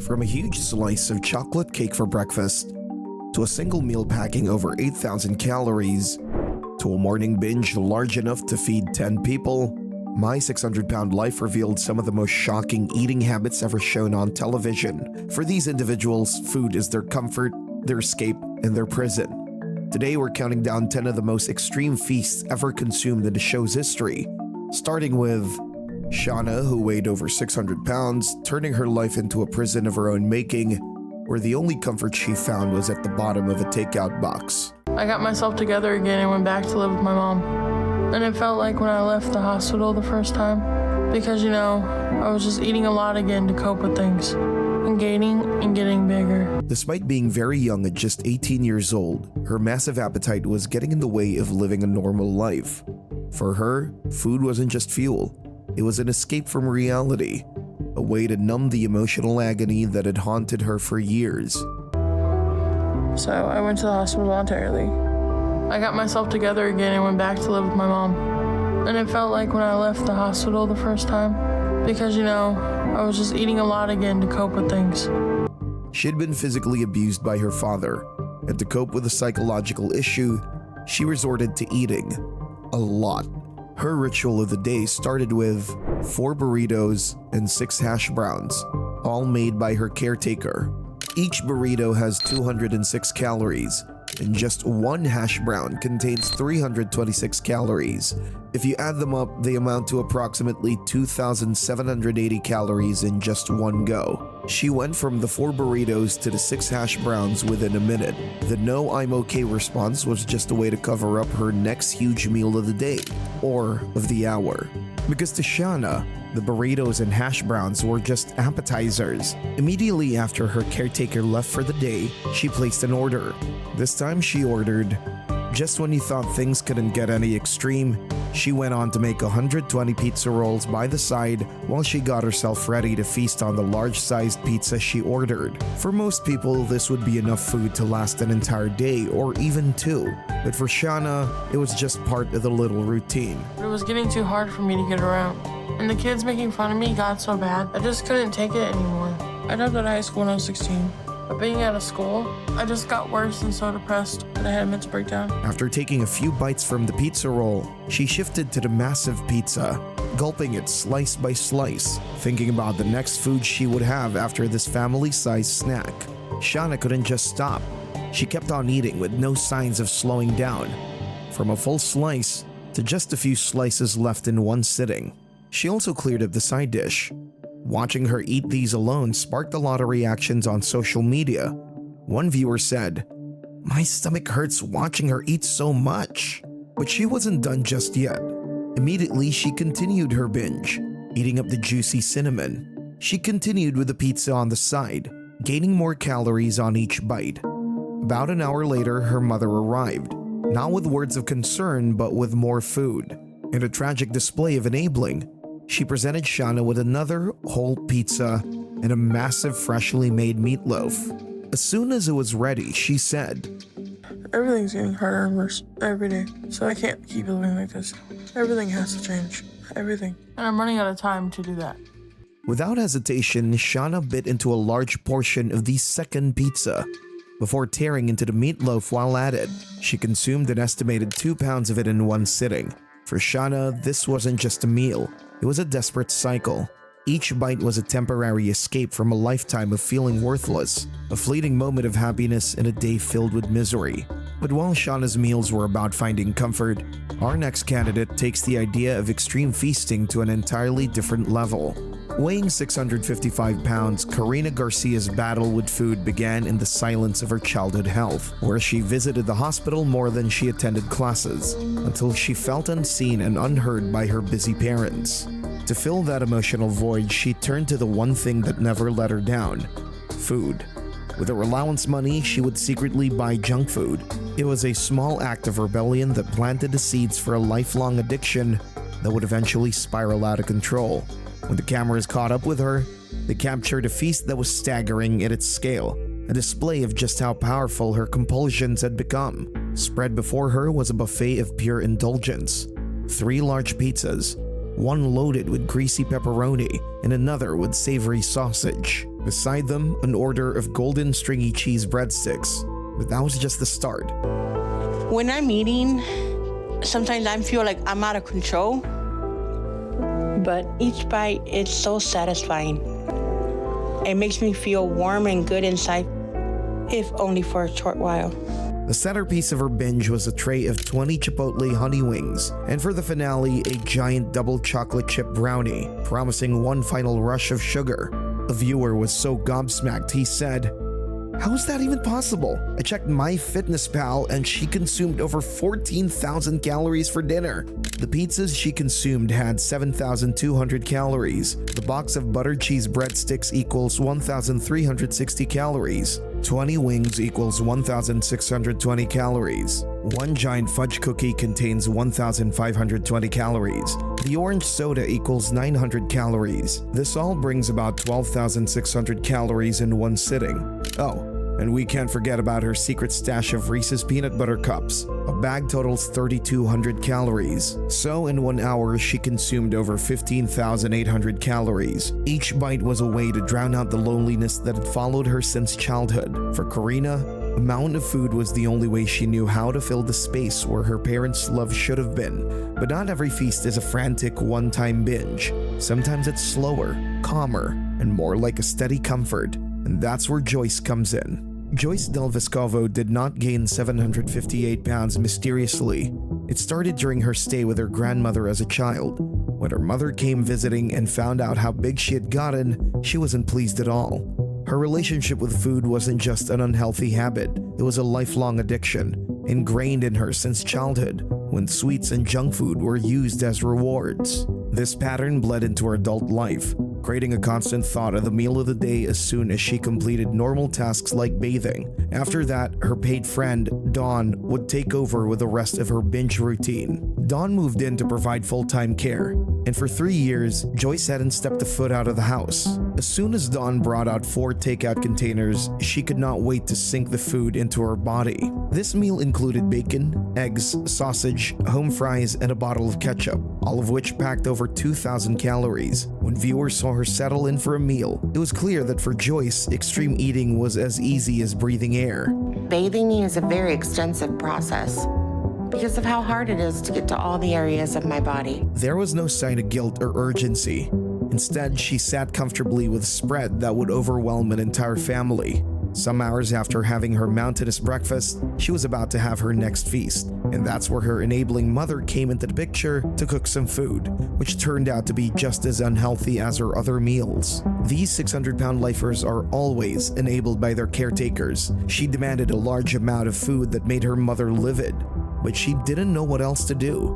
From a huge slice of chocolate cake for breakfast, to a single meal packing over 8,000 calories, to a morning binge large enough to feed 10 people, my 600-pound life revealed some of the most shocking eating habits ever shown on television. For these individuals, food is their comfort, their escape, and their prison. Today we're counting down 10 of the most extreme feasts ever consumed in the show's history, starting with Shauna, who weighed over 600 pounds, turning her life into a prison of her own making, where the only comfort she found was at the bottom of a takeout box. I got myself together again and went back to live with my mom. And it felt like when I left the hospital the first time, because I was just eating a lot again to cope with things, and gaining and getting bigger. Despite being very young at just 18 years old, her massive appetite was getting in the way of living a normal life. For her, food wasn't just fuel, it was an escape from reality, a way to numb the emotional agony that had haunted her for years. So I went to the hospital voluntarily. I got myself together again and went back to live with my mom. And it felt like when I left the hospital the first time, because I was just eating a lot again to cope with things. She'd been physically abused by her father, and to cope with a psychological issue, she resorted to eating a lot. Her ritual of the day started with 4 burritos and 6 hash browns, all made by her caretaker. Each burrito has 206 calories, and just one hash brown contains 326 calories. If you add them up, they amount to approximately 2,780 calories in just one go. She went from the 4 burritos to the 6 hash browns within a minute. The "no, I'm okay" response was just a way to cover up her next huge meal of the day, or of the hour. Because to Shauna, the burritos and hash browns were just appetizers. Immediately after her caretaker left for the day, she placed an order. This time she ordered, just when you thought things couldn't get any extreme, she went on to make 120 pizza rolls by the side while she got herself ready to feast on the large-sized pizza she ordered. For most people, this would be enough food to last an entire day or even 2. But for Shauna, it was just part of the little routine. It was getting too hard for me to get around. And the kids making fun of me got so bad, I just couldn't take it anymore. I dropped out of high school when I was 16. But being out of school, I just got worse and so depressed that I had a mental breakdown. After taking a few bites from the pizza roll, she shifted to the massive pizza, gulping it slice by slice, thinking about the next food she would have after this family-sized snack. Shauna couldn't just stop. She kept on eating with no signs of slowing down, from a full slice to just a few slices left in one sitting. She also cleared up the side dish. Watching her eat these alone sparked a lot of reactions on social media. One viewer said, "My stomach hurts watching her eat so much." But she wasn't done just yet. Immediately, she continued her binge, eating up the juicy cinnamon. She continued with the pizza on the side, gaining more calories on each bite. About an hour later, her mother arrived, not with words of concern, but with more food. In a tragic display of enabling, she presented Shauna with another whole pizza and a massive freshly made meatloaf. As soon as it was ready, she said, Everything's getting harder and worse every day, so I can't keep living like this. Everything has to change. Everything. And I'm running out of time to do that. Without hesitation, Shauna bit into a large portion of the second pizza before tearing into the meatloaf while at it. She consumed an estimated 2 pounds of it in one sitting. For Shauna, this wasn't just a meal. It was a desperate cycle. Each bite was a temporary escape from a lifetime of feeling worthless, a fleeting moment of happiness in a day filled with misery. But while Shauna's meals were about finding comfort, our next candidate takes the idea of extreme feasting to an entirely different level. Weighing 655 pounds, Karina Garcia's battle with food began in the silence of her childhood health, where she visited the hospital more than she attended classes, until she felt unseen and unheard by her busy parents. To fill that emotional void, she turned to the one thing that never let her down: food. With her allowance money, she would secretly buy junk food. It was a small act of rebellion that planted the seeds for a lifelong addiction that would eventually spiral out of control. When the cameras caught up with her, they captured a feast that was staggering in its scale, a display of just how powerful her compulsions had become. Spread before her was a buffet of pure indulgence. 3 large pizzas, one loaded with greasy pepperoni and another with savory sausage. Beside them, an order of golden stringy cheese breadsticks. But that was just the start. When I'm eating, sometimes I feel like I'm out of control. But each bite is so satisfying. It makes me feel warm and good inside, if only for a short while. The centerpiece of her binge was a tray of 20 Chipotle honey wings, and for the finale, a giant double chocolate chip brownie, promising one final rush of sugar. A viewer was so gobsmacked he said, "How is that even possible? I checked MyFitnessPal and she consumed over 14,000 calories for dinner." The pizzas she consumed had 7,200 calories. The box of buttered cheese breadsticks equals 1,360 calories. 20 wings equals 1,620 calories. One giant fudge cookie contains 1,520 calories. The orange soda equals 900 calories. This all brings about 12,600 calories in one sitting. Oh, and we can't forget about her secret stash of Reese's peanut butter cups. A bag totals 3,200 calories. So in 1 hour, she consumed over 15,800 calories. Each bite was a way to drown out the loneliness that had followed her since childhood. For Karina, a mountain of food was the only way she knew how to fill the space where her parents' love should have been. But not every feast is a frantic one-time binge. Sometimes it's slower, calmer, and more like a steady comfort. And that's where Joyce comes in. Joyce Del Vescovo did not gain 758 pounds mysteriously. It started during her stay with her grandmother as a child. When her mother came visiting and found out how big she had gotten, she wasn't pleased at all. Her relationship with food wasn't just an unhealthy habit, it was a lifelong addiction, ingrained in her since childhood, when sweets and junk food were used as rewards. This pattern bled into her adult life, creating a constant thought of the meal of the day as soon as she completed normal tasks like bathing. After that, her paid friend, Dawn, would take over with the rest of her binge routine. Dawn moved in to provide full-time care, and for 3 years, Joyce hadn't stepped a foot out of the house. As soon as Dawn brought out 4 takeout containers, she could not wait to sink the food into her body. This meal included bacon, eggs, sausage, home fries, and a bottle of ketchup, all of which packed over 2,000 calories. When viewers saw her settle in for a meal, it was clear that for Joyce, extreme eating was as easy as breathing air. Bathing is a very extensive process because of how hard it is to get to all the areas of my body. There was no sign of guilt or urgency. Instead, she sat comfortably with a spread that would overwhelm an entire family. Some hours after having her mountainous breakfast, she was about to have her next feast, and that's where her enabling mother came into the picture to cook some food, which turned out to be just as unhealthy as her other meals. These 600-pound lifers are always enabled by their caretakers. She demanded a large amount of food that made her mother livid, but she didn't know what else to do.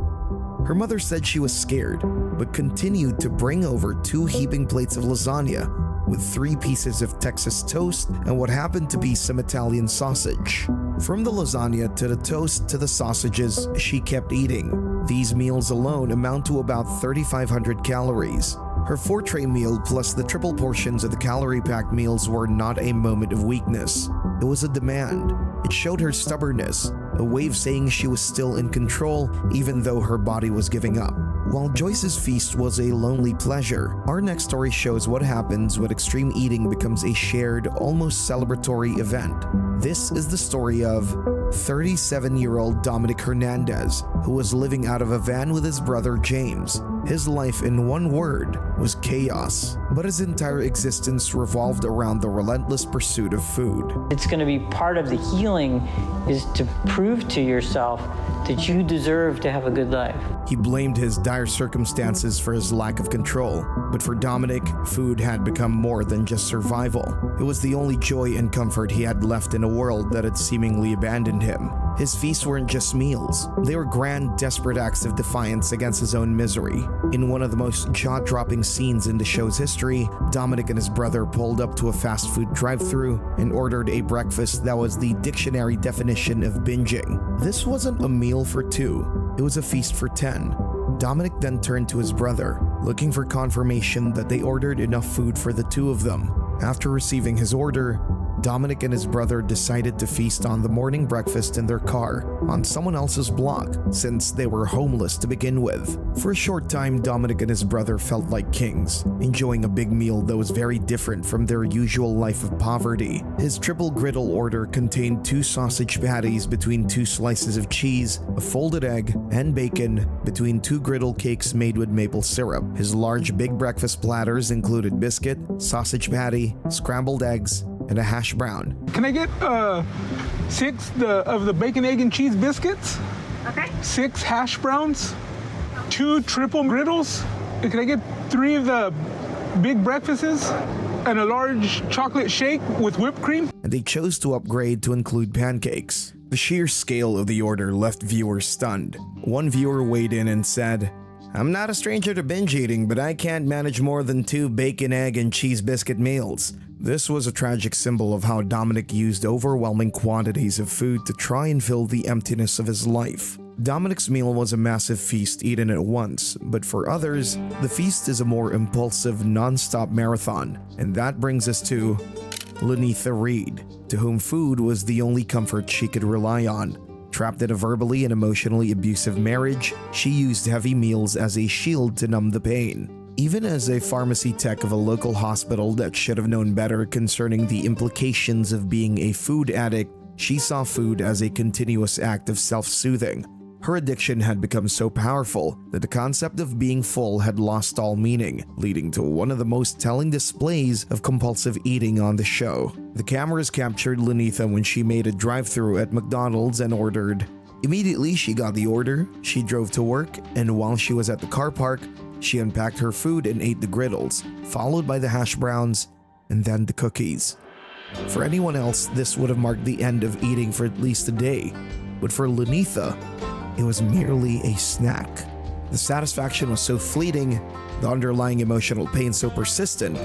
Her mother said she was scared, but continued to bring over 2 heaping plates of lasagna with 3 pieces of Texas toast and what happened to be some Italian sausage. From the lasagna to the toast to the sausages, she kept eating. These meals alone amount to about 3,500 calories. Her 4-tray meal plus the triple portions of the calorie-packed meals were not a moment of weakness. It was a demand. It showed her stubbornness, a way of saying she was still in control even though her body was giving up. While Joyce's feast was a lonely pleasure, our next story shows what happens when extreme eating becomes a shared, almost celebratory event. This is the story of 37-year-old Dominic Hernandez, who was living out of a van with his brother James. His life, in one word, was chaos, but his entire existence revolved around the relentless pursuit of food. It's going to be part of the healing is to prove to yourself that you deserve to have a good life. He blamed his dire circumstances for his lack of control, but for Dominic, food had become more than just survival. It was the only joy and comfort he had left in a world that had seemingly abandoned him. His feasts weren't just meals. They were grand, desperate acts of defiance against his own misery. In one of the most jaw-dropping scenes in the show's history, Dominic and his brother pulled up to a fast food drive-thru and ordered a breakfast that was the dictionary definition of binging. This wasn't a meal for 2, it was a feast for 10. Dominic then turned to his brother, looking for confirmation that they ordered enough food for the 2 of them. After receiving his order, Dominic and his brother decided to feast on the morning breakfast in their car on someone else's block since they were homeless to begin with. For a short time, Dominic and his brother felt like kings, enjoying a big meal that was very different from their usual life of poverty. His triple griddle order contained 2 sausage patties between 2 slices of cheese, a folded egg, and bacon between 2 griddle cakes made with maple syrup. His large big breakfast platters included biscuit, sausage patty, scrambled eggs, and a hash brown. Can I get 6 of the bacon, egg, and cheese biscuits? Okay. 6 hash browns, 2 triple griddles. Can I get 3 of the big breakfasts and a large chocolate shake with whipped cream? And they chose to upgrade to include pancakes. The sheer scale of the order left viewers stunned. One viewer weighed in and said, "I'm not a stranger to binge eating, but I can't manage more than 2 bacon, egg, and cheese biscuit meals." This was a tragic symbol of how Dominic used overwhelming quantities of food to try and fill the emptiness of his life. Dominic's meal was a massive feast eaten at once, but for others, the feast is a more impulsive, non-stop marathon. And that brings us to Lena Reed, to whom food was the only comfort she could rely on. Trapped in a verbally and emotionally abusive marriage, she used heavy meals as a shield to numb the pain. Even as a pharmacy tech of a local hospital that should have known better concerning the implications of being a food addict, she saw food as a continuous act of self-soothing. Her addiction had become so powerful that the concept of being full had lost all meaning, leading to one of the most telling displays of compulsive eating on the show. The cameras captured Lena when she made a drive-thru at McDonald's and ordered. Immediately, she got the order, she drove to work, and while she was at the car park, she unpacked her food and ate the griddles, followed by the hash browns, and then the cookies. For anyone else, this would have marked the end of eating for at least a day, but for Lena, it was merely a snack. The satisfaction was so fleeting, the underlying emotional pain so persistent,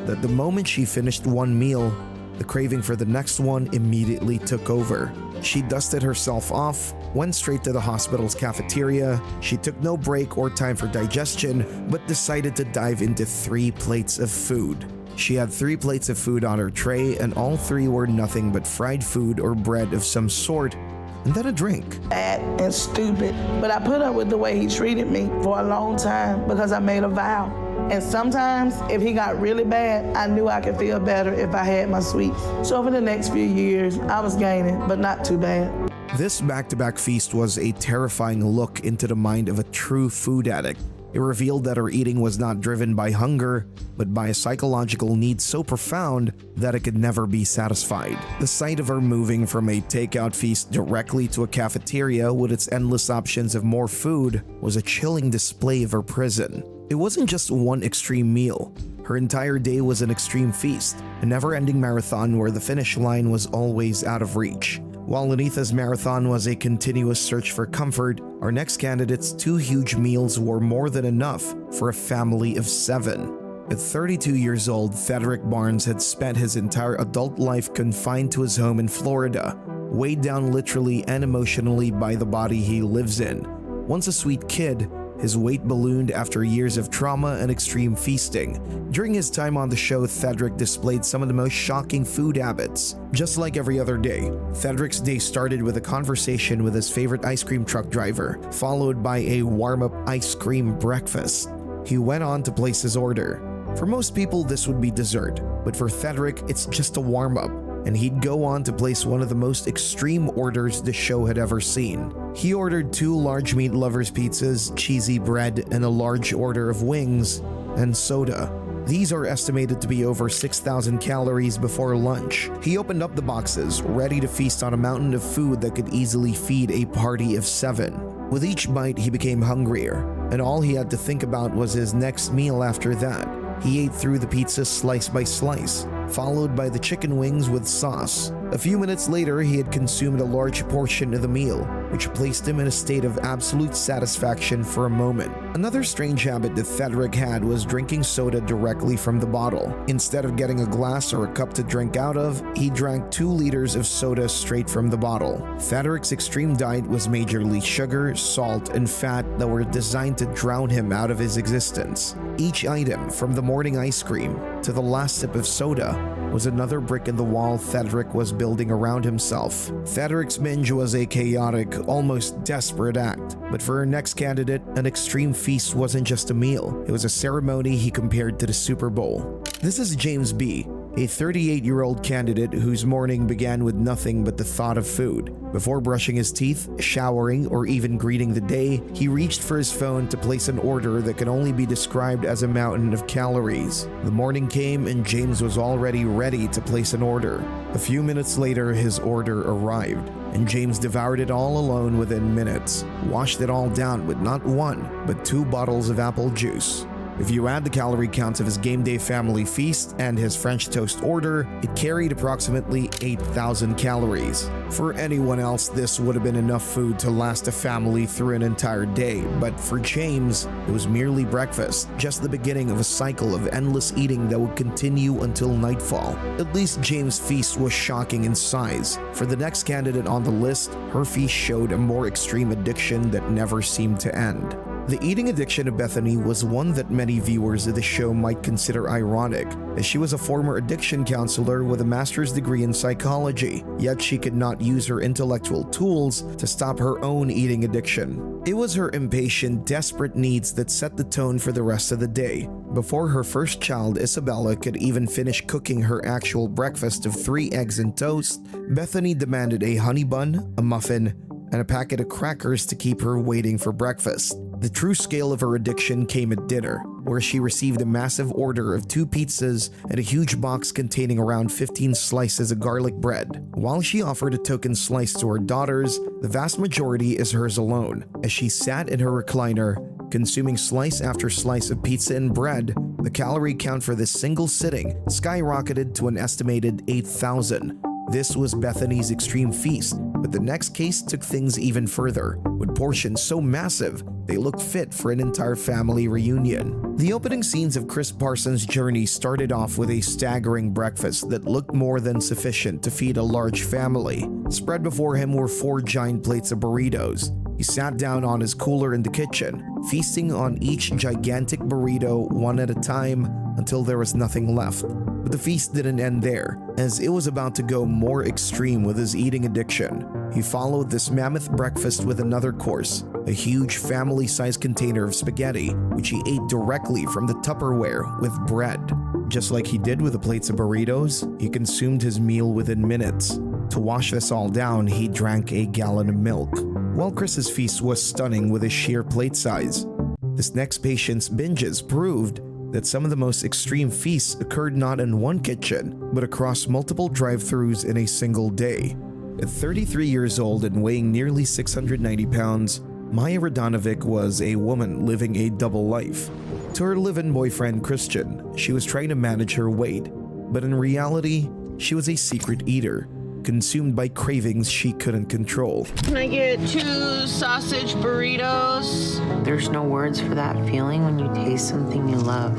that the moment she finished one meal, the craving for the next one immediately took over. She dusted herself off, went straight to the hospital's cafeteria. She took no break or time for digestion, but decided to dive into 3 plates of food. She had 3 plates of food on her tray, and all 3 were nothing but fried food or bread of some sort, and then a drink. Bad and stupid, but I put up with the way he treated me for a long time because I made a vow. And sometimes, if he got really bad, I knew I could feel better if I had my sweets. So for the next few years, I was gaining, but not too bad. This back-to-back feast was a terrifying look into the mind of a true food addict. It revealed that her eating was not driven by hunger, but by a psychological need so profound that it could never be satisfied. The sight of her moving from a takeout feast directly to a cafeteria with its endless options of more food was a chilling display of her prison. It wasn't just one extreme meal. Her entire day was an extreme feast, a never-ending marathon where the finish line was always out of reach. While Lena's marathon was a continuous search for comfort, our next candidate's 2 huge meals were more than enough for a family of 7. At 32 years old, Fedric Barnes had spent his entire adult life confined to his home in Florida, weighed down literally and emotionally by the body he lives in. Once a sweet kid, his weight ballooned after years of trauma and extreme feasting. During his time on the show, Fedric displayed some of the most shocking food habits. Just like every other day, Fedric's day started with a conversation with his favorite ice cream truck driver, followed by a warm-up ice cream breakfast. He went on to place his order. For most people, this would be dessert, but for Fedric, it's just a warm-up, and he'd go on to place one of the most extreme orders the show had ever seen. He ordered 2 large meat lovers pizzas, cheesy bread, and a large order of wings and soda. These are estimated to be over 6,000 calories before lunch. He opened up the boxes, ready to feast on a mountain of food that could easily feed a party of 7. With each bite, he became hungrier, and all he had to think about was his next meal after that. He ate through the pizza slice by slice, followed by the chicken wings with sauce. A few minutes later, he had consumed a large portion of the meal, which placed him in a state of absolute satisfaction for a moment. Another strange habit that Fedric had was drinking soda directly from the bottle. Instead of getting a glass or a cup to drink out of, he drank 2 liters of soda straight from the bottle. Fedric's extreme diet was majorly sugar, salt, and fat that were designed to drown him out of his existence. Each item, from the morning ice cream to the last sip of soda, was another brick in the wall Fedric was building around himself. Fedric's binge was a chaotic, almost desperate act. But for our next candidate, an extreme feast wasn't just a meal. It was a ceremony he compared to the Super Bowl. This is James B., a 38-year-old candidate whose morning began with nothing but the thought of food. Before brushing his teeth, showering, or even greeting the day, he reached for his phone to place an order that can only be described as a mountain of calories. The morning came and James was already ready to place an order. A few minutes later, his order arrived, and James devoured it all alone within minutes, washed it all down with not one, but 2 bottles of apple juice. If you add the calorie counts of his game day family feast and his French toast order, it carried approximately 8,000 calories. For anyone else, this would have been enough food to last a family through an entire day, but for James, it was merely breakfast, just the beginning of a cycle of endless eating that would continue until nightfall. At least James' feast was shocking in size. For the next candidate on the list, her feast showed a more extreme addiction that never seemed to end. The eating addiction of Bethany was one that many viewers of the show might consider ironic, as she was a former addiction counselor with a master's degree in psychology, yet she could not use her intellectual tools to stop her own eating addiction. It was her impatient, desperate needs that set the tone for the rest of the day. Before her first child, Isabella, could even finish cooking her actual breakfast of 3 eggs and toast, Bethany demanded a honey bun, a muffin, and a packet of crackers to keep her waiting for breakfast. The true scale of her addiction came at dinner, where she received a massive order of 2 pizzas and a huge box containing around 15 slices of garlic bread. While she offered a token slice to her daughters, the vast majority is hers alone. As she sat in her recliner, consuming slice after slice of pizza and bread, the calorie count for this single sitting skyrocketed to an estimated 8,000. This was Bethany's extreme feast, but the next case took things even further, with portions so massive they looked fit for an entire family reunion. The opening scenes of Chris Parsons' journey started off with a staggering breakfast that looked more than sufficient to feed a large family. Spread before him were 4 giant plates of burritos. He sat down on his cooler in the kitchen, feasting on each gigantic burrito one at a time until there was nothing left. But the feast didn't end there, as it was about to go more extreme with his eating addiction. He followed this mammoth breakfast with another course, a huge family-sized container of spaghetti, which he ate directly from the Tupperware with bread. Just like he did with the plates of burritos, he consumed his meal within minutes. To wash this all down, he drank a gallon of milk. While Chris's feast was stunning with his sheer plate size, this next patient's binges proved that some of the most extreme feasts occurred not in one kitchen, but across multiple drive-thrus in a single day. At 33 years old and weighing nearly 690 pounds, Maya Radanovic was a woman living a double life. To her live-in boyfriend Christian, she was trying to manage her weight, but in reality, she was a secret eater, consumed by cravings she couldn't control. Can I get 2 sausage burritos? There's no words for that feeling when you taste something you love.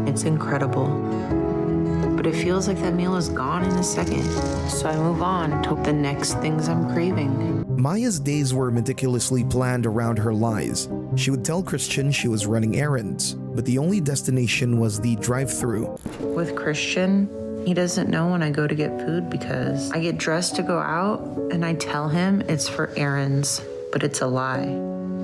It's incredible. But it feels like that meal is gone in a second. So I move on to the next things I'm craving. Maya's days were meticulously planned around her lies. She would tell Christian she was running errands, but the only destination was the drive-thru. With Christian, he doesn't know when I go to get food because I get dressed to go out and I tell him it's for errands, but it's a lie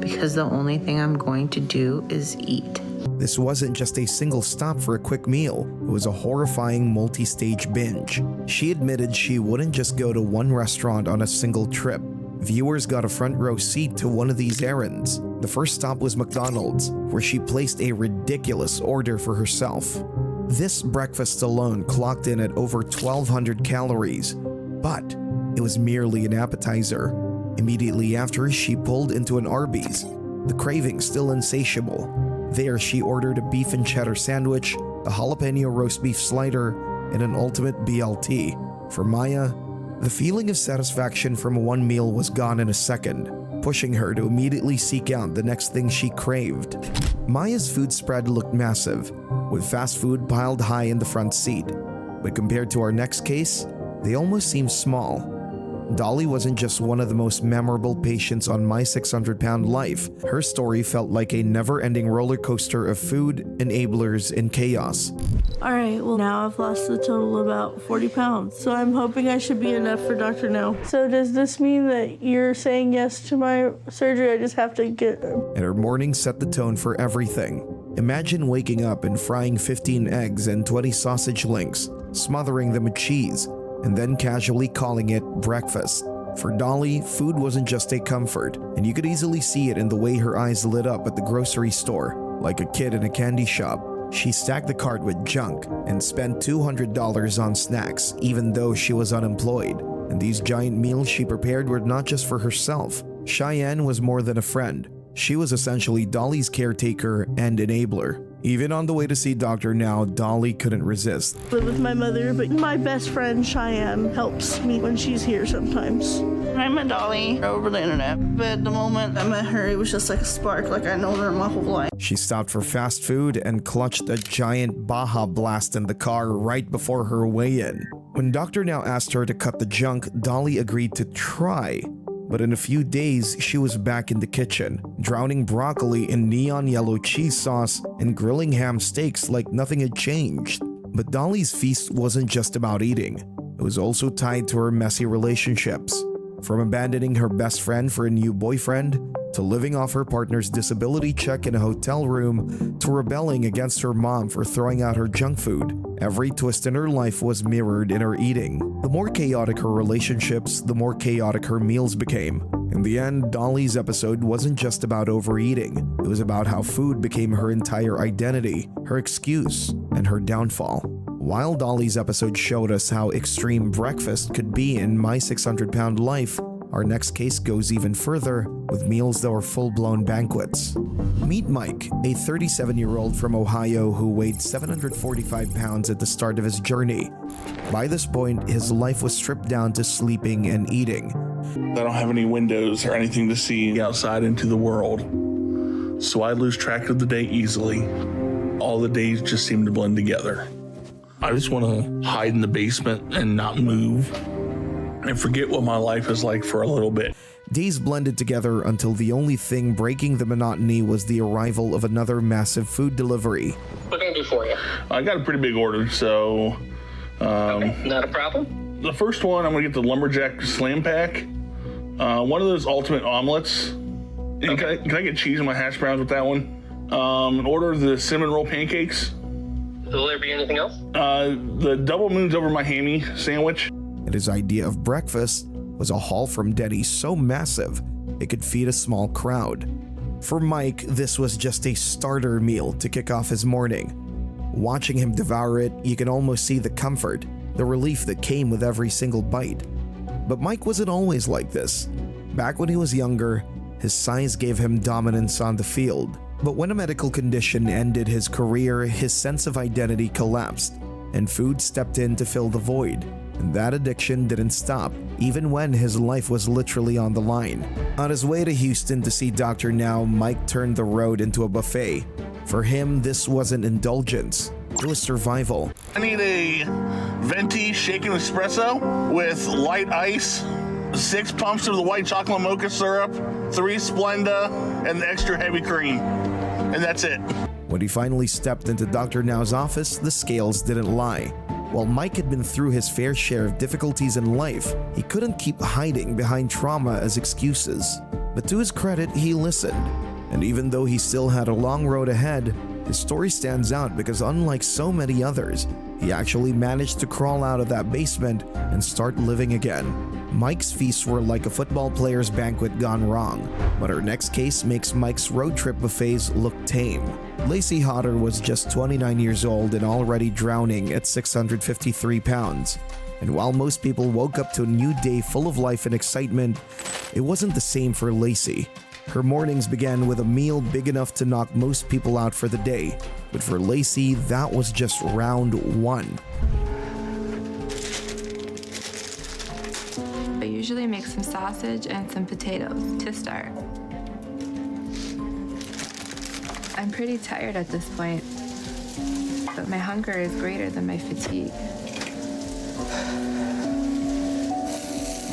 because the only thing I'm going to do is eat. This wasn't just a single stop for a quick meal. It was a horrifying multi-stage binge. She admitted she wouldn't just go to one restaurant on a single trip. Viewers got a front row seat to one of these errands. The first stop was McDonald's, where she placed a ridiculous order for herself. This breakfast alone clocked in at over 1,200 calories, but it was merely an appetizer. Immediately after, she pulled into an Arby's, the craving still insatiable. There, she ordered a beef and cheddar sandwich, a jalapeno roast beef slider, and an ultimate BLT. For Maya, the feeling of satisfaction from one meal was gone in a second, pushing her to immediately seek out the next thing she craved. Maya's food spread looked massive, with fast food piled high in the front seat. But compared to our next case, they almost seemed small. Dolly wasn't just one of the most memorable patients on My 600-Pound Life. Her story felt like a never-ending roller coaster of food, enablers, and chaos. All right, well, now I've lost a total of about 40 pounds, so I'm hoping I should be enough for Dr. Now. So does this mean that you're saying yes to my surgery? I just have to get... And her morning set the tone for everything. Imagine waking up and frying 15 eggs and 20 sausage links, smothering them with cheese, and then casually calling it breakfast. For Dolly, food wasn't just a comfort, and you could easily see it in the way her eyes lit up at the grocery store, like a kid in a candy shop. She stacked the cart with junk and spent $200 on snacks, even though she was unemployed. And these giant meals she prepared were not just for herself. Cheyenne was more than a friend. She was essentially Dolly's caretaker and enabler. Even on the way to see Dr. Now, Dolly couldn't resist. Live with my mother, but my best friend Cheyenne helps me when she's here sometimes. I met Dolly over the internet, but the moment I met her, it was just like a spark, like I known her my whole life. She stopped for fast food and clutched a giant Baja Blast in the car right before her weigh-in. When Dr. Now asked her to cut the junk, Dolly agreed to try. But in a few days, she was back in the kitchen, drowning broccoli in neon yellow cheese sauce and grilling ham steaks like nothing had changed. But Dolly's feast wasn't just about eating. It was also tied to her messy relationships. From abandoning her best friend for a new boyfriend, to living off her partner's disability check in a hotel room, to rebelling against her mom for throwing out her junk food. Every twist in her life was mirrored in her eating. The more chaotic her relationships, the more chaotic her meals became. In the end, Dolly's episode wasn't just about overeating. It was about how food became her entire identity, her excuse, and her downfall. While Dolly's episode showed us how extreme breakfast could be in My 600-Pound Life, our next case goes even further with meals that were full-blown banquets. Meet Mike, a 37-year-old from Ohio who weighed 745 pounds at the start of his journey. By this point, his life was stripped down to sleeping and eating. I don't have any windows or anything to see outside into the world, so I lose track of the day easily. All the days just seem to blend together. I just want to hide in the basement and not move and forget what my life is like for a little bit. Days blended together until the only thing breaking the monotony was the arrival of another massive food delivery. What can I do for you? I got a pretty big order, so... Okay, not a problem. The first one, I'm going to get the Lumberjack Slam Pack. One of those ultimate omelets. Okay. Can I get cheese in my hash browns with that one? Order the cinnamon roll pancakes. Will there be anything else? The double moons over my hammy sandwich. And his idea of breakfast was a haul from Denny's so massive it could feed a small crowd. For Mike, this was just a starter meal to kick off his morning. Watching him devour it, you can almost see the comfort, the relief that came with every single bite. But Mike wasn't always like this. Back when he was younger, his size gave him dominance on the field. But when a medical condition ended his career, his sense of identity collapsed, and food stepped in to fill the void. And that addiction didn't stop, even when his life was literally on the line. On his way to Houston to see Dr. Now, Mike turned the road into a buffet. For him, this wasn't indulgence, it was survival. I need a venti shaken espresso with light ice, 6 pumps of the white chocolate mocha syrup, 3 Splenda, and the extra heavy cream. And that's it. When he finally stepped into Dr. Now's office, the scales didn't lie. While Mike had been through his fair share of difficulties in life, he couldn't keep hiding behind trauma as excuses. But to his credit, he listened. And even though he still had a long road ahead, his story stands out because unlike so many others, he actually managed to crawl out of that basement and start living again. Mike's feasts were like a football player's banquet gone wrong, but our next case makes Mike's road trip buffets look tame. Lacy Hodder was just 29 years old and already drowning at 653 pounds. And while most people woke up to a new day full of life and excitement, it wasn't the same for Lacy. Her mornings began with a meal big enough to knock most people out for the day. But for Lacy, that was just round one. I usually make some sausage and some potatoes to start. I'm pretty tired at this point, but my hunger is greater than my fatigue.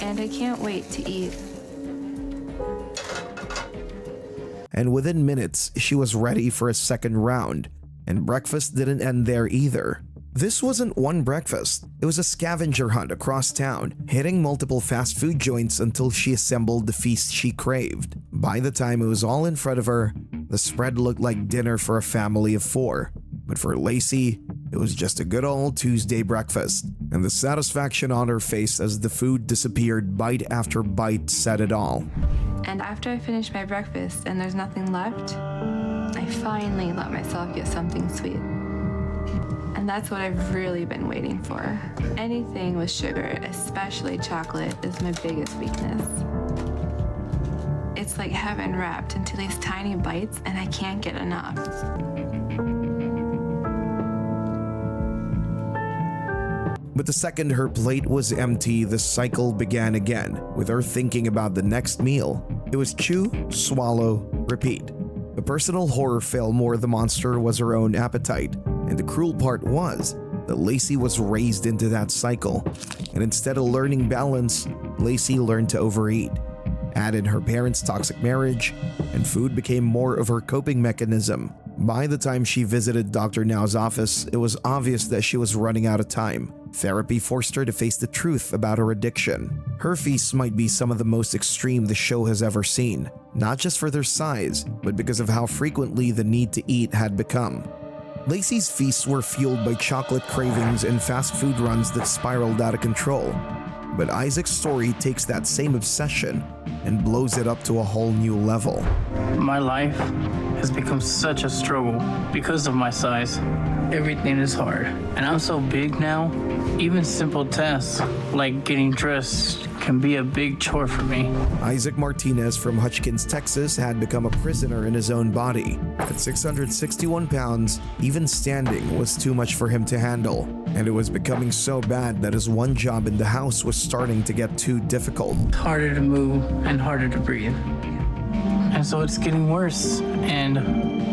and I can't wait to eat. And within minutes, she was ready for a second round. And breakfast didn't end there either. This wasn't one breakfast. It was a scavenger hunt across town, hitting multiple fast food joints until she assembled the feast she craved. By the time it was all in front of her, the spread looked like dinner for a family of 4. But for Lacy, it was just a good old Tuesday breakfast. And the satisfaction on her face as the food disappeared bite after bite said it all. And after I finish my breakfast and there's nothing left, I finally let myself get something sweet. And that's what I've really been waiting for. Anything with sugar, especially chocolate, is my biggest weakness. It's like heaven wrapped into these tiny bites, and I can't get enough. But the second her plate was empty, the cycle began again, with her thinking about the next meal. It was chew, swallow, repeat. The personal horror fell more the monster was her own appetite. And the cruel part was that Lacy was raised into that cycle. And instead of learning balance, Lacy learned to overeat. Add in her parents' toxic marriage, and food became more of her coping mechanism. By the time she visited Dr. Now's office, it was obvious that she was running out of time. Therapy forced her to face the truth about her addiction. Her feasts might be some of the most extreme the show has ever seen, not just for their size, but because of how frequently the need to eat had become. Lacy's feasts were fueled by chocolate cravings and fast food runs that spiraled out of control. But Isaac's story takes that same obsession and blows it up to a whole new level. My life has become such a struggle because of my size. Everything is hard. And I'm so big now, even simple tasks like getting dressed can be a big chore for me. Isaac Martinez from Hutchins, Texas had become a prisoner in his own body. At 661 pounds, even standing was too much for him to handle. And it was becoming so bad that his one job in the house was starting to get too difficult. Harder to move and harder to breathe. And so it's getting worse. And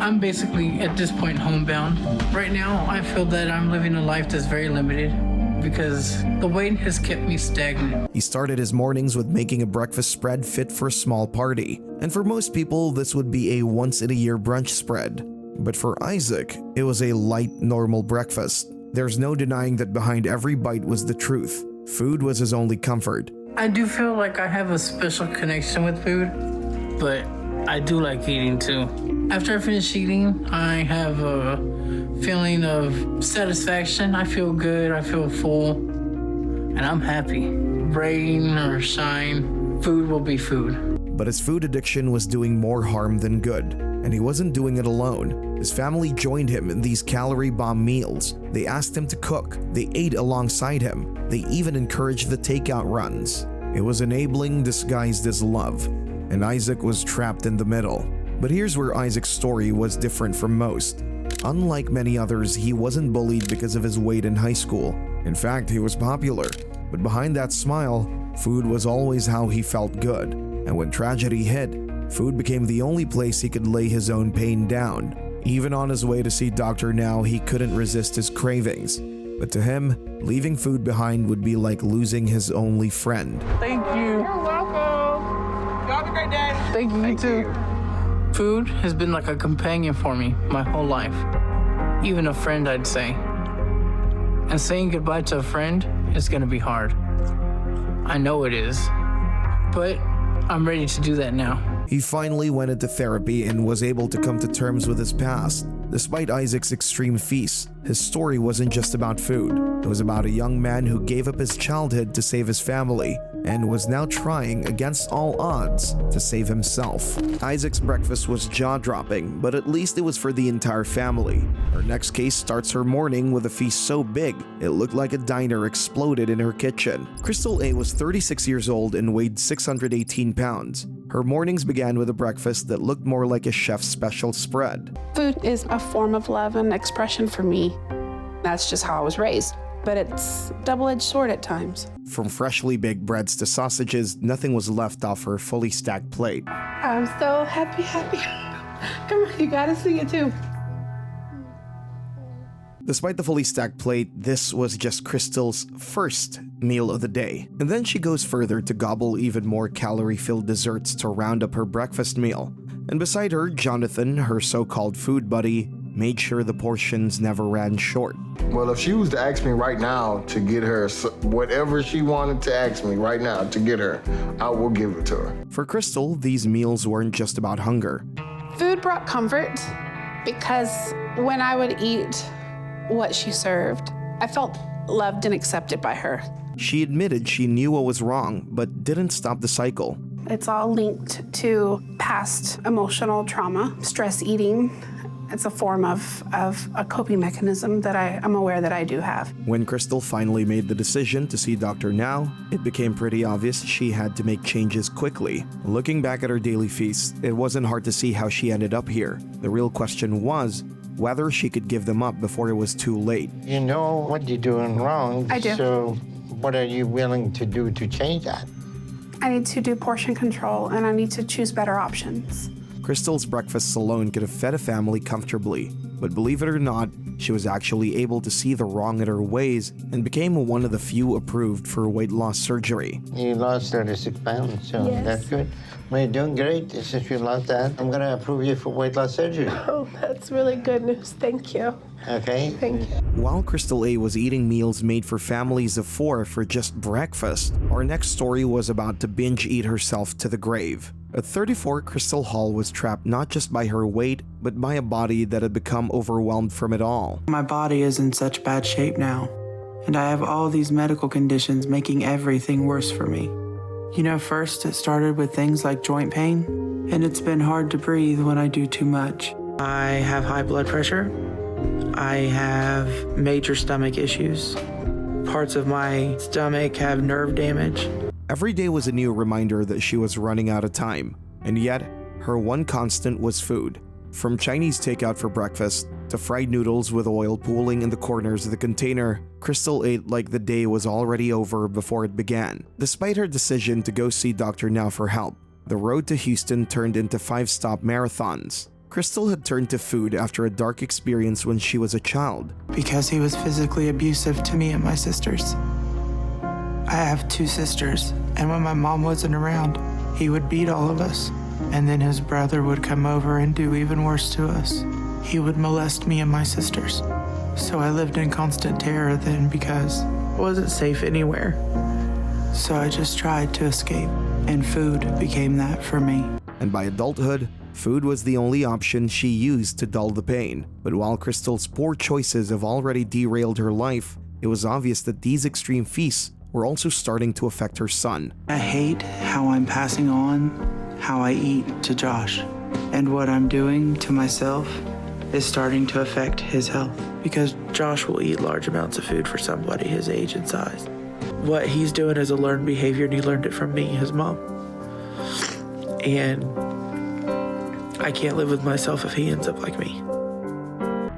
I'm basically at this point homebound. Right now, I feel that I'm living a life that's very limited because the weight has kept me stagnant. He started his mornings with making a breakfast spread fit for a small party. And for most people, this would be a once-in-a-year brunch spread. But for Isaac, it was a light, normal breakfast. There's no denying that behind every bite was the truth. Food was his only comfort. I do feel like I have a special connection with food, but I do like eating too. After I finish eating, I have a feeling of satisfaction. I feel good, I feel full, and I'm happy. Rain or shine, food will be food. But his food addiction was doing more harm than good, and he wasn't doing it alone. His family joined him in these calorie bomb meals. They asked him to cook, they ate alongside him, they even encouraged the takeout runs. It was enabling disguised as love, and Isaac was trapped in the middle. But here's where Isaac's story was different from most. Unlike many others, he wasn't bullied because of his weight in high school. In fact, he was popular. But behind that smile, food was always how he felt good. And when tragedy hit, food became the only place he could lay his own pain down. Even on his way to see Dr. Now, he couldn't resist his cravings. But to him, leaving food behind would be like losing his only friend. Thank you. You're welcome. You have a great day. Thank you, you too. Food has been like a companion for me my whole life. Even a friend, I'd say. And saying goodbye to a friend is gonna be hard. I know it is. But I'm ready to do that now. He finally went into therapy and was able to come to terms with his past. Despite Isaac's extreme feasts, his story wasn't just about food. It was about a young man who gave up his childhood to save his family and was now trying against all odds to save himself. Isaac's breakfast was jaw-dropping, but at least it was for the entire family. Her next case starts her morning with a feast so big, it looked like a diner exploded in her kitchen. Crystal A was 36 years old and weighed 618 pounds. Her mornings began with a breakfast that looked more like a chef's special spread. Food is a form of love and expression for me. That's just how I was raised. But it's a double-edged sword at times. From freshly baked breads to sausages, nothing was left off her fully stacked plate. I'm so happy. Come on, you gotta sing it too. Despite the fully stacked plate, this was just Crystal's first meal of the day. And then she goes further to gobble even more calorie-filled desserts to round up her breakfast meal. And beside her, Jonathan, her so-called food buddy, made sure the portions never ran short. Well, if she was to ask me right now to get her whatever she wanted to ask me right now to get her, I will give it to her. For Crystal, these meals weren't just about hunger. Food brought comfort because when I would eat what she served, I felt loved and accepted by her. She admitted she knew what was wrong, but didn't stop the cycle. It's all linked to past emotional trauma, stress eating. It's a form of a coping mechanism that I'm aware that I do have. When Crystal finally made the decision to see Dr. Now, it became pretty obvious she had to make changes quickly. Looking back at her daily feasts, it wasn't hard to see how she ended up here. The real question was whether she could give them up before it was too late. You know what you're doing wrong. I do. So what are you willing to do to change that? I need to do portion control and I need to choose better options. Crystal's breakfasts alone could have fed a family comfortably, but believe it or not, she was actually able to see the wrong in her ways and became one of the few approved for weight loss surgery. You lost 36 pounds, so Yes. that's good. Well, you're doing great. Since you lost that, I'm going to approve you for weight loss surgery. Oh, that's really good news. Thank you. Okay? Thank you. While Crystal A was eating meals made for families of 4 for just breakfast, our next story was about to binge eat herself to the grave. At 34, Crystal Hall was trapped not just by her weight, but by a body that had become overwhelmed from it all. My body is in such bad shape now, and I have all these medical conditions making everything worse for me. You know, first it started with things like joint pain, and it's been hard to breathe when I do too much. I have high blood pressure. I have major stomach issues. Parts of my stomach have nerve damage. Every day was a new reminder that she was running out of time, and yet her one constant was food. From Chinese takeout for breakfast to fried noodles with oil pooling in the corners of the container, Crystal ate like the day was already over before it began. Despite her decision to go see Dr. Now for help, the road to Houston turned into 5-stop marathons. Crystal had turned to food after a dark experience when she was a child. Because he was physically abusive to me and my sisters. I have 2 sisters, and when my mom wasn't around, he would beat all of us. And then his brother would come over and do even worse to us. He would molest me and my sisters. So I lived in constant terror then because I wasn't safe anywhere. So I just tried to escape, and food became that for me. And by adulthood, food was the only option she used to dull the pain. But while Crystal's poor choices have already derailed her life, it was obvious that these extreme feasts were also starting to affect her son. I hate how I'm passing on how I eat to Josh. And what I'm doing to myself is starting to affect his health. Because Josh will eat large amounts of food for somebody his age and size. What he's doing is a learned behavior, and he learned it from me, his mom. And I can't live with myself if he ends up like me.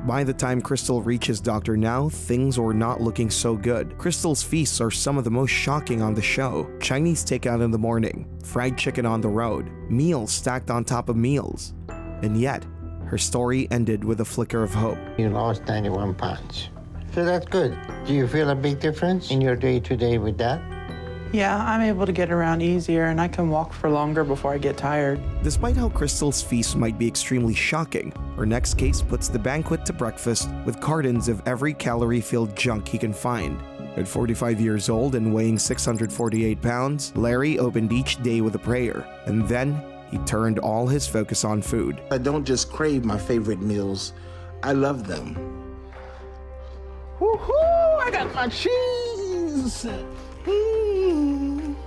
By the time Crystal reaches Dr. Now, things were not looking so good. Crystal's feasts are some of the most shocking on the show. Chinese takeout in the morning, fried chicken on the road, meals stacked on top of meals. And yet, her story ended with a flicker of hope. You lost 91 pounds. So that's good. Do you feel a big difference in your day-to-day with that? Yeah, I'm able to get around easier, and I can walk for longer before I get tired. Despite how Crystal's feast might be extremely shocking, her next case puts the banquet to breakfast with cartons of every calorie-filled junk he can find. At 45 years old and weighing 648 pounds, Larry opened each day with a prayer, and then he turned all his focus on food. I don't just crave my favorite meals, I love them. Woohoo! I got my cheese!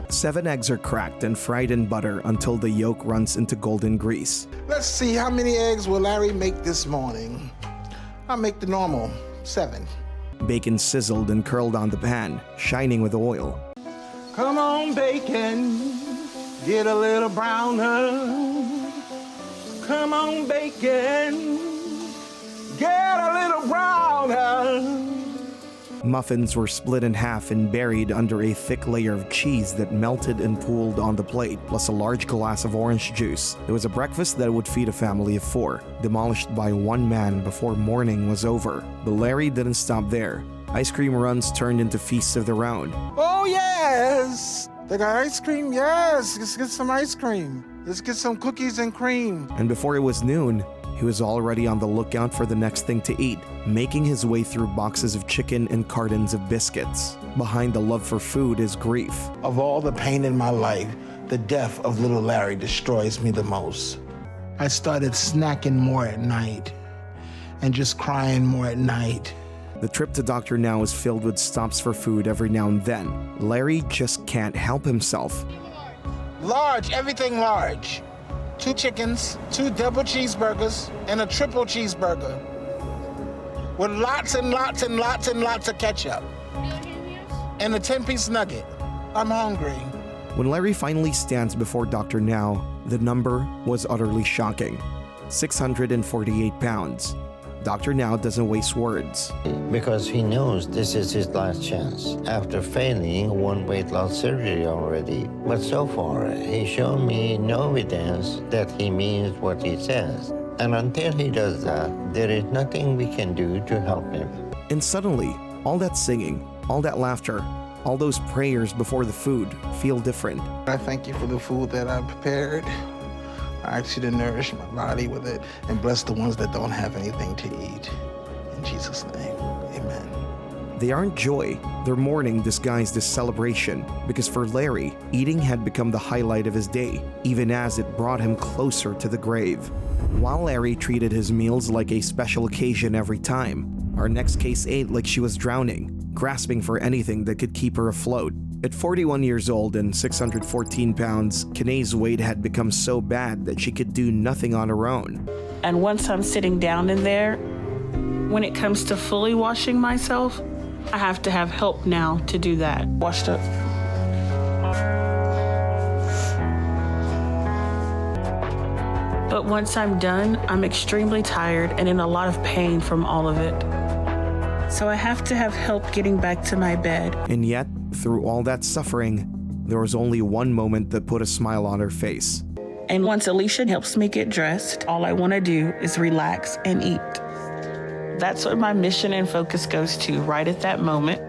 7 eggs are cracked and fried in butter until the yolk runs into golden grease. Let's see, how many eggs will Larry make this morning? I'll make the normal, 7. Bacon sizzled and curled on the pan, shining with oil. Come on, bacon, get a little browner. Come on, bacon, get a little browner. Muffins were split in half and buried under a thick layer of cheese that melted and pooled on the plate, plus a large glass of orange juice. It was a breakfast that would feed a family of 4, demolished by one man before morning was over. But Larry didn't stop there. Ice cream runs turned into feasts of their own. Oh, yes! They got ice cream? Yes! Let's get some ice cream. Let's get some cookies and cream. And before it was noon, he was already on the lookout for the next thing to eat, making his way through boxes of chicken and cartons of biscuits. Behind the love for food is grief. Of all the pain in my life, the death of little Larry destroys me the most. I started snacking more at night and just crying more at night. The trip to Dr. Now is filled with stops for food every now and then. Larry just can't help himself. Large, everything large. 2 chickens, 2 double cheeseburgers, and a triple cheeseburger. With lots and lots and lots and lots of ketchup. And a 10-piece nugget. I'm hungry. When Larry finally stands before Dr. Now, the number was utterly shocking. 648 pounds. Dr. Now doesn't waste words. Because he knows this is his last chance. After failing 1 weight loss surgery already. But so far, he's shown me no evidence that he means what he says. And until he does that, there is nothing we can do to help him. And suddenly, all that singing, all that laughter, all those prayers before the food feel different. I thank you for the food that I prepared. I ask you to nourish my body with it and bless the ones that don't have anything to eat. In Jesus' name, amen. They aren't joy, they're mourning disguised as celebration, because for Larry, eating had become the highlight of his day, even as it brought him closer to the grave. While Larry treated his meals like a special occasion every time, our next case ate like she was drowning, grasping for anything that could keep her afloat. At 41 years old and 614 pounds, Kenise's weight had become so bad that she could do nothing on her own. And once I'm sitting down in there, when it comes to fully washing myself, I have to have help now to do that. Washed up. But once I'm done, I'm extremely tired and in a lot of pain from all of it. So I have to have help getting back to my bed. And yet, through all that suffering, there was only one moment that put a smile on her face. And once Alicia helps me get dressed, all I want to do is relax and eat. That's what my mission and focus goes to right at that moment,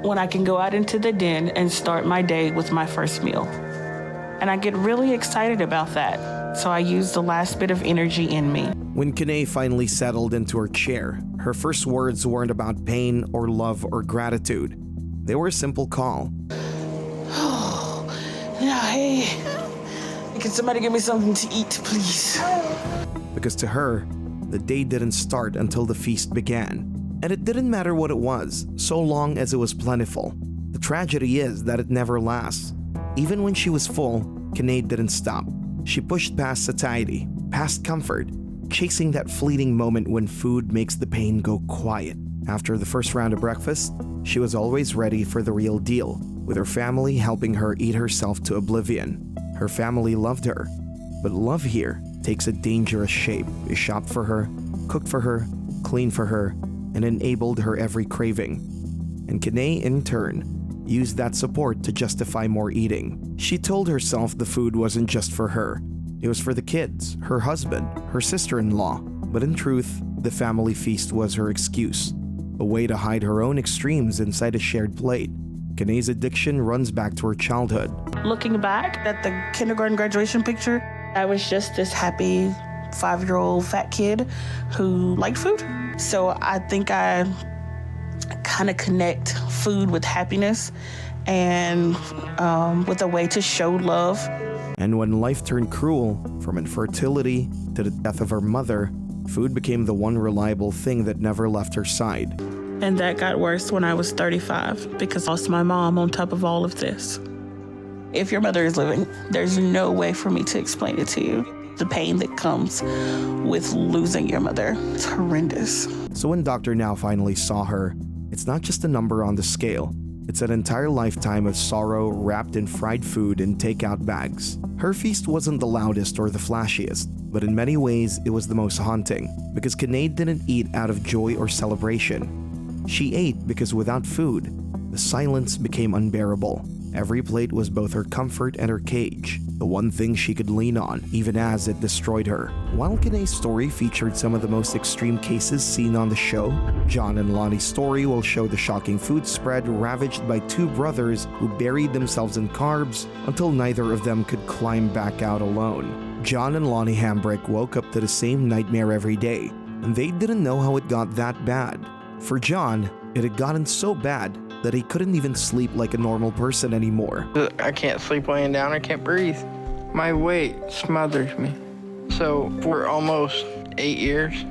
when I can go out into the den and start my day with my first meal. And I get really excited about that, so I use the last bit of energy in me. When Kenise finally settled into her chair, her first words weren't about pain or love or gratitude. They were a simple call. Yeah, hey, can somebody give me something to eat, please? Because to her, the day didn't start until the feast began. And it didn't matter what it was, so long as it was plentiful. The tragedy is that it never lasts. Even when she was full, Kenise didn't stop. She pushed past satiety, past comfort, chasing that fleeting moment when food makes the pain go quiet. After the first round of breakfast, she was always ready for the real deal, with her family helping her eat herself to oblivion. Her family loved her, but love here takes a dangerous shape. They shopped for her, cooked for her, cleaned for her, and enabled her every craving. And Kenise, in turn, used that support to justify more eating. She told herself the food wasn't just for her. It was for the kids, her husband, her sister-in-law. But in truth, the family feast was her excuse, a way to hide her own extremes inside a shared plate. Kenise's addiction runs back to her childhood. Looking back at the kindergarten graduation picture, I was just this happy 5-year-old fat kid who liked food. So I think I kind of connect food with happiness and with a way to show love. And when life turned cruel, from infertility to the death of her mother, food became the one reliable thing that never left her side. And that got worse when I was 35 because I lost my mom on top of all of this. If your mother is living, there's no way for me to explain it to you. The pain that comes with losing your mother, it's horrendous. So when Dr. Now finally saw her, it's not just a number on the scale. It's an entire lifetime of sorrow wrapped in fried food in takeout bags. Her feast wasn't the loudest or the flashiest, but in many ways it was the most haunting, because Kenise didn't eat out of joy or celebration. She ate because without food, the silence became unbearable. Every plate was both her comfort and her cage, the one thing she could lean on, even as it destroyed her. While Kenese's story featured some of the most extreme cases seen on the show, John and Lonnie's story will show the shocking food spread ravaged by two brothers who buried themselves in carbs until neither of them could climb back out alone. John and Lonnie Hambrick woke up to the same nightmare every day, and they didn't know how it got that bad. For John, it had gotten so bad that he couldn't even sleep like a normal person anymore. I can't sleep laying down, I can't breathe. My weight smothers me. So for almost 8 years.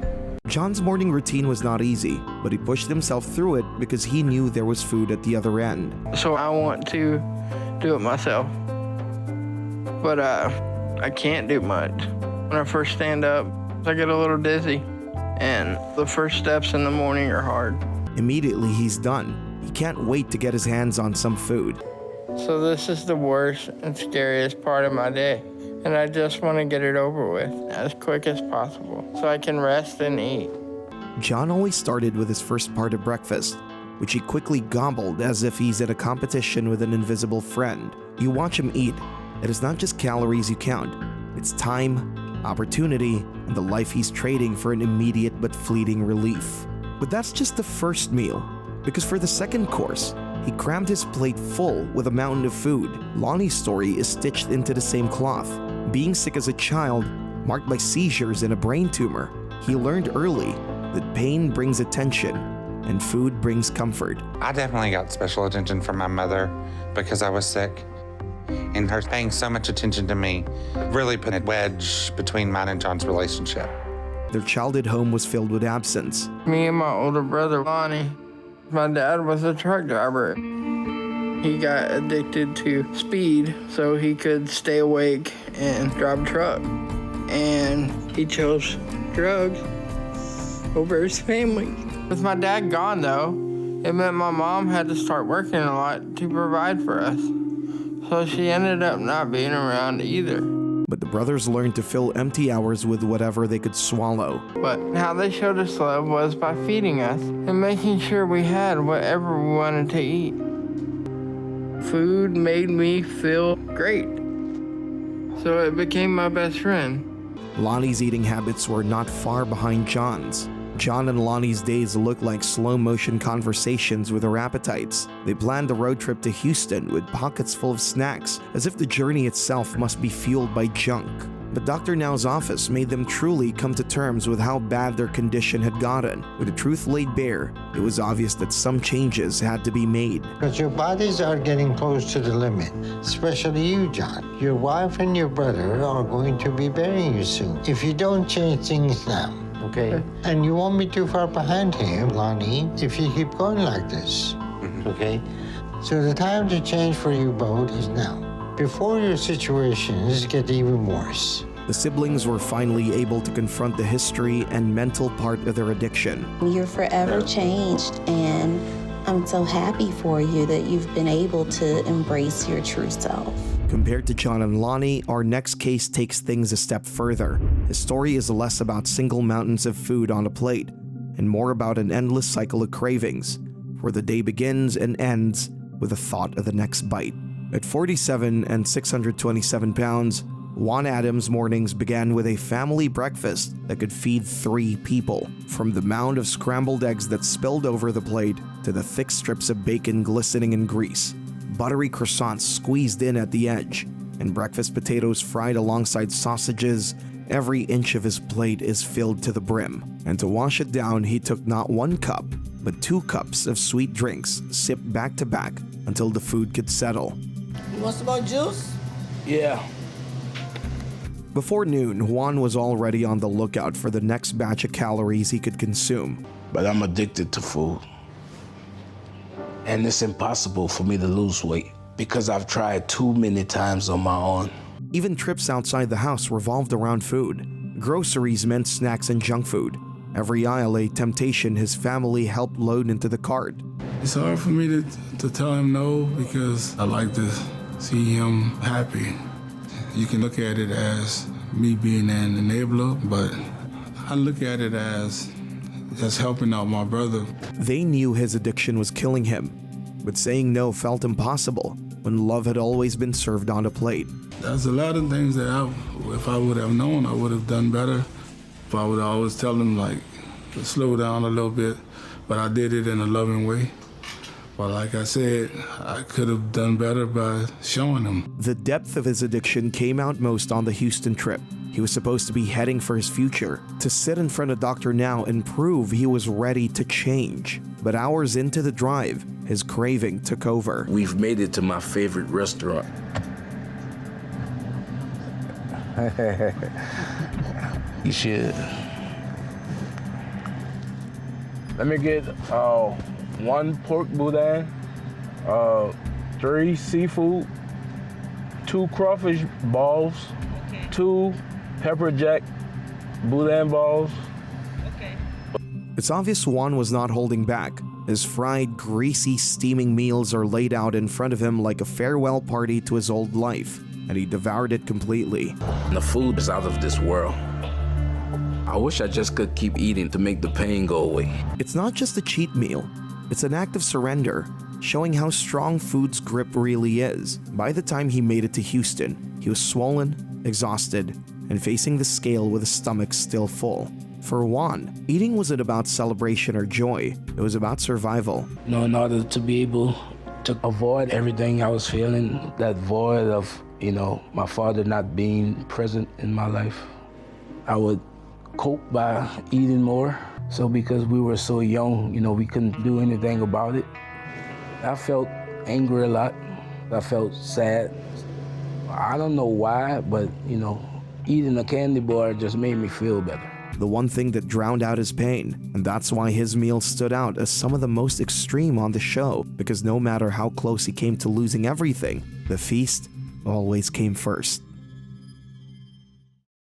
John's morning routine was not easy, but he pushed himself through it because he knew there was food at the other end. So I want to do it myself. But I can't do much. When I first stand up, I get a little dizzy. And the first steps in the morning are hard. Immediately he's done. He can't wait to get his hands on some food. So this is the worst and scariest part of my day. And I just want to get it over with as quick as possible so I can rest and eat. John always started with his first part of breakfast, which he quickly gobbled as if he's at a competition with an invisible friend. You watch him eat. It is not just calories you count. It's time, opportunity, and the life he's trading for an immediate but fleeting relief. But that's just the first meal, because for the second course, he crammed his plate full with a mountain of food. Lonnie's story is stitched into the same cloth. Being sick as a child, marked by seizures and a brain tumor, he learned early that pain brings attention and food brings comfort. I definitely got special attention from my mother because I was sick. And her paying so much attention to me really put a wedge between mine and John's relationship. Their childhood home was filled with absence. Me and my older brother, Lonnie, my dad was a truck driver. He got addicted to speed so he could stay awake and drive a truck. And he chose drugs over his family. With my dad gone, though, it meant my mom had to start working a lot to provide for us. So she ended up not being around either. But the brothers learned to fill empty hours with whatever they could swallow. But how they showed us love was by feeding us and making sure we had whatever we wanted to eat. Food made me feel great, so it became my best friend. Lonnie's eating habits were not far behind John's. John and Lonnie's days looked like slow-motion conversations with their appetites. They planned a road trip to Houston with pockets full of snacks, as if the journey itself must be fueled by junk. But Dr. Now's office made them truly come to terms with how bad their condition had gotten. With the truth laid bare, it was obvious that some changes had to be made. Because your bodies are getting close to the limit, especially you, John. Your wife and your brother are going to be burying you soon if you don't change things now. Okay. And you won't be too far behind him, Lonnie, if you keep going like this. Okay? So the time to change for you both is now, before your situations get even worse. The siblings were finally able to confront the history and mental part of their addiction. You're forever changed, and I'm so happy for you that you've been able to embrace your true self. Compared to John and Lonnie, our next case takes things a step further. His story is less about single mountains of food on a plate and more about an endless cycle of cravings, where the day begins and ends with the thought of the next bite. At 47 and 627 pounds, Juan Adams' mornings began with a family breakfast that could feed 3 people. From the mound of scrambled eggs that spilled over the plate to the thick strips of bacon glistening in grease, buttery croissants squeezed in at the edge, and breakfast potatoes fried alongside sausages, every inch of his plate is filled to the brim. And to wash it down, he took not 1 cup, but 2 cups of sweet drinks, sipped back to back until the food could settle. You want some more juice? Yeah. Before noon, Juan was already on the lookout for the next batch of calories he could consume. But I'm addicted to food. And it's impossible for me to lose weight because I've tried too many times on my own. Even trips outside the house revolved around food. Groceries meant snacks and junk food. Every aisle a temptation his family helped load into the cart. It's hard for me to tell him no because I like to see him happy. You can look at it as me being an enabler, but I look at it as just helping out my brother. They knew his addiction was killing him, but saying no felt impossible when love had always been served on a plate. There's a lot of things that if I would have known, I would have done better. If I would always tell him, like, to slow down a little bit, but I did it in a loving way. But like I said, I could have done better by showing him. The depth of his addiction came out most on the Houston trip. He was supposed to be heading for his future, to sit in front of Dr. Now and prove he was ready to change. But hours into the drive, his craving took over. We've made it to my favorite restaurant. You should. Let me get 1 pork boudin, 3 seafood, 2 crawfish balls, 2 pepper jack boudin balls. It's obvious Juan was not holding back. His fried, greasy, steaming meals are laid out in front of him like a farewell party to his old life, and he devoured it completely. The food is out of this world. I wish I just could keep eating to make the pain go away. It's not just a cheat meal. It's an act of surrender, showing how strong food's grip really is. By the time he made it to Houston, he was swollen, exhausted, and facing the scale with his stomach still full. For Juan, eating wasn't about celebration or joy. It was about survival. In order to be able to avoid everything I was feeling, that void of, my father not being present in my life, I would cope by eating more. So because we were so young, we couldn't do anything about it. I felt angry a lot. I felt sad. I don't know why, but, eating a candy bar just made me feel better. The one thing that drowned out his pain, and that's why his meals stood out as some of the most extreme on the show, because no matter how close he came to losing everything, the feast always came first.